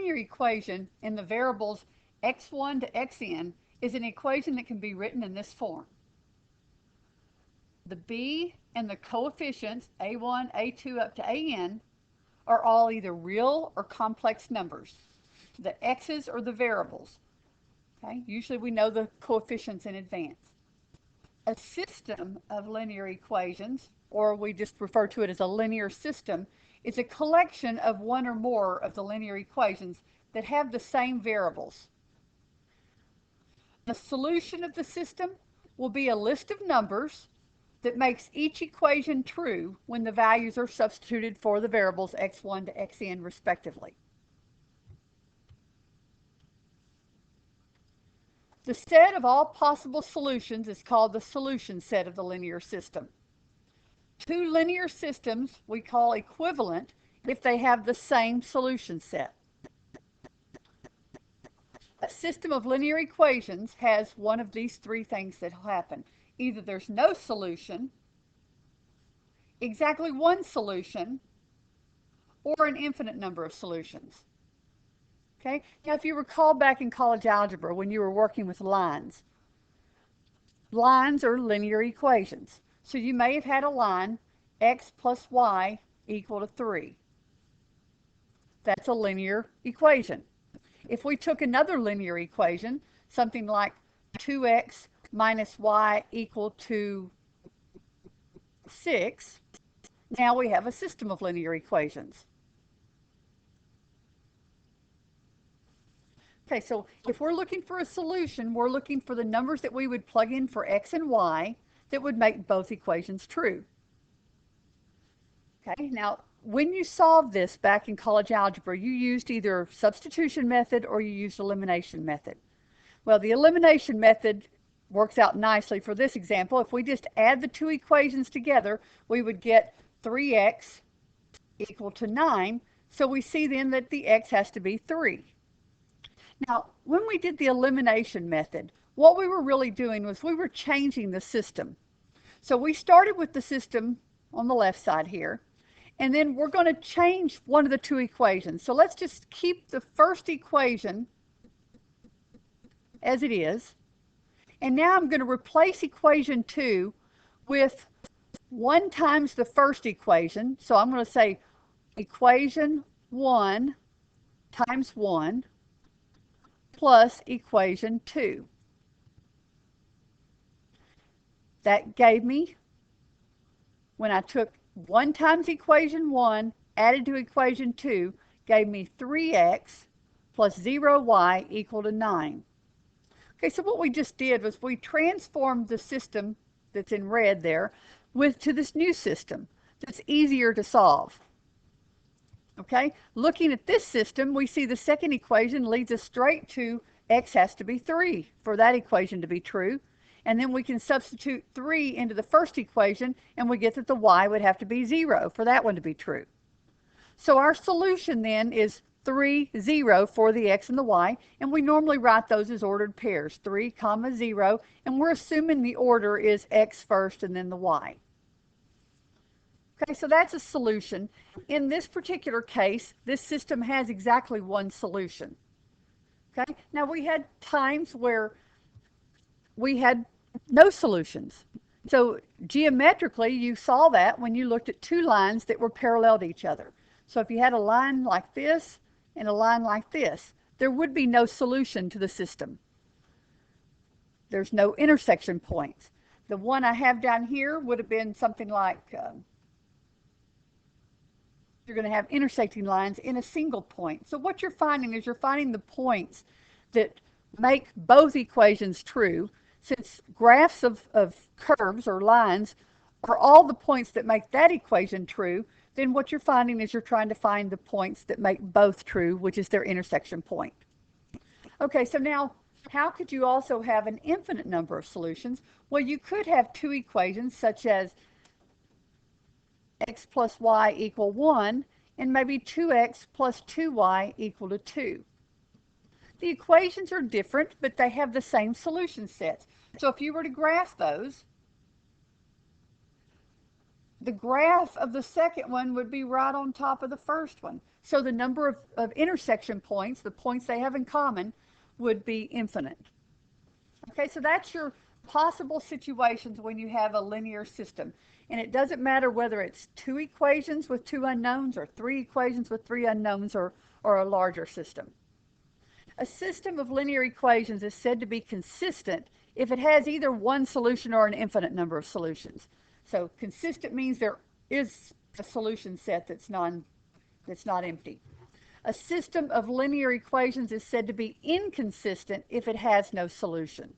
linear equation in the variables x1 to xn is an equation that can be written in this form. The b and the coefficients a1, a2 up to an are all either real or complex numbers. The x's are the variables. Okay? Usually we know the coefficients in advance. A system of linear equations, or we just refer to it as a linear system, is a collection of one or more of the linear equations that have the same variables. The solution of the system will be a list of numbers that makes each equation true when the values are substituted for the variables x1 to xn respectively. The set of all possible solutions is called the solution set of the linear system. Two linear systems we call equivalent if they have the same solution set. A system of linear equations has one of these three things that happen. Either there's no solution, exactly one solution, or an infinite number of solutions. Okay? Now, if you recall back in college algebra when you were working with lines, lines are linear equations. So you may have had a line, x plus y equal to 3. That's a linear equation. If we took another linear equation, something like 2x minus y equal to 6, now we have a system of linear equations. Okay, so if we're looking for a solution, we're looking for the numbers that we would plug in for x and y that would make both equations true. Okay, now when you solved this back in college algebra, you used either substitution method or you used elimination method. Well, the elimination method works out nicely for this example. If we just add the two equations together, we would get 3x equal to 9. So we see then that the x has to be 3. Now, when we did the elimination method, what we were really doing was we were changing the system. So we started with the system on the left side here, and then we're going to change one of the two equations. So let's just keep the first equation as it is. And now I'm going to replace equation 2 with 1 times the first equation. So I'm going to say equation 1 times 1 plus equation 2. That gave me, when I took 1 times equation 1 added to equation 2, gave me 3x plus 0y equal to 9. Okay, so what we just did was we transformed the system that's in red there to this new system that's easier to solve. Okay, looking at this system, we see the second equation leads us straight to x has to be 3 for that equation to be true. And then we can substitute 3 into the first equation, and we get that the y would have to be 0 for that one to be true. So our solution then is 3, 0 for the x and the y, and we normally write those as ordered pairs, 3, 0, and we're assuming the order is x first and then the y. Okay, so that's a solution. In this particular case, this system has exactly one solution. Okay, now we had times where we had no solutions. So geometrically, you saw that when you looked at two lines that were parallel to each other. So if you had a line like this and a line like this, there would be no solution to the system. There's no intersection points. The one I have down here would have been something like, you're going to have intersecting lines in a single point. So what you're finding is you're finding the points that make both equations true. Since graphs of curves or lines are all the points that make that equation true, then what you're finding is you're trying to find the points that make both true, which is their intersection point. Okay, so now how could you also have an infinite number of solutions? Well, you could have two equations such as x plus y equal 1 and maybe 2x plus 2y equal to 2. The equations are different, but they have the same solution sets. So if you were to graph those, the graph of the second one would be right on top of the first one. So the number of intersection points, the points they have in common, would be infinite. Okay, so that's your possible situations when you have a linear system. And it doesn't matter whether it's two equations with two unknowns or three equations with three unknowns or a larger system. A system of linear equations is said to be consistent if it has either one solution or an infinite number of solutions. So consistent means there is a solution set that's not empty. A system of linear equations is said to be inconsistent if it has no solution.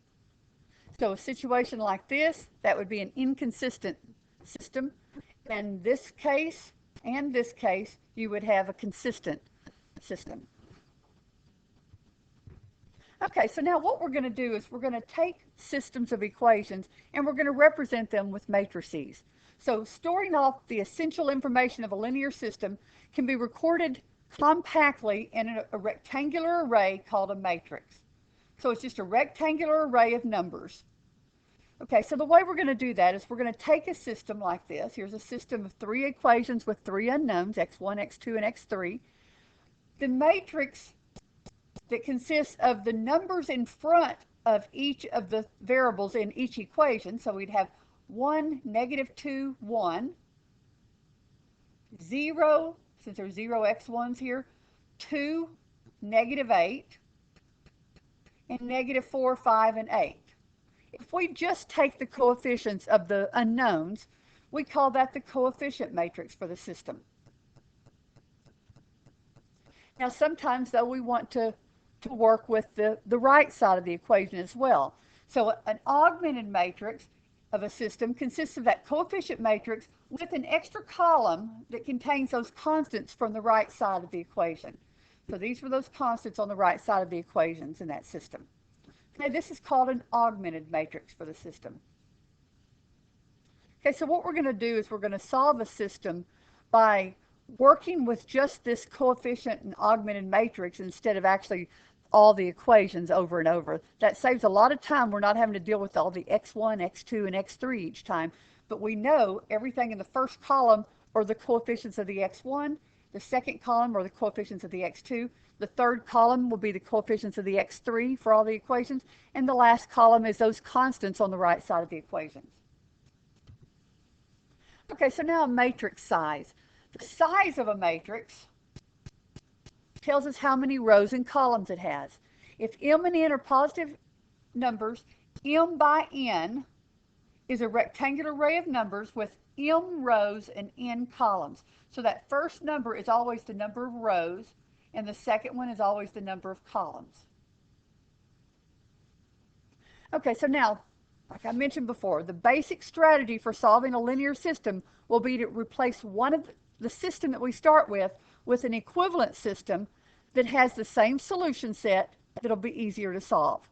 So a situation like this, that would be an inconsistent system. In this case and this case, you would have a consistent system. Okay, so now what we're going to do is we're going to take systems of equations and we're going to represent them with matrices. So storing off the essential information of a linear system can be recorded compactly in a rectangular array called a matrix. So it's just a rectangular array of numbers. Okay, so the way we're going to do that is we're going to take a system like this. Here's a system of three equations with three unknowns, x1, x2, and x3. The matrix that consists of the numbers in front of each of the variables in each equation. So we'd have 1, -2, 1, 0, since there's 0 x1s here, 2, -8, and -4, 5, and 8. If we just take the coefficients of the unknowns, we call that the coefficient matrix for the system. Now sometimes though we want to work with the right side of the equation as well. So an augmented matrix of a system consists of that coefficient matrix with an extra column that contains those constants from the right side of the equation. So these were those constants on the right side of the equations in that system. Okay, this is called an augmented matrix for the system. Okay, so what we're going to do is we're going to solve a system by working with just this coefficient and augmented matrix instead of actually all the equations over and over. That saves a lot of time. We're not having to deal with all the x1, x2, and x3 each time, but we know everything in the first column are the coefficients of the x1, the second column are the coefficients of the x2, the third column will be the coefficients of the x3 for all the equations, and the last column is those constants on the right side of the equations. Okay, so now a matrix size. The size of a matrix tells us how many rows and columns it has. If m and n are positive numbers, m by n is a rectangular array of numbers with m rows and n columns. So that first number is always the number of rows, and the second one is always the number of columns. Okay, so now, like I mentioned before, the basic strategy for solving a linear system will be to replace one of the system that we start with an equivalent system that has the same solution set that'll be easier to solve.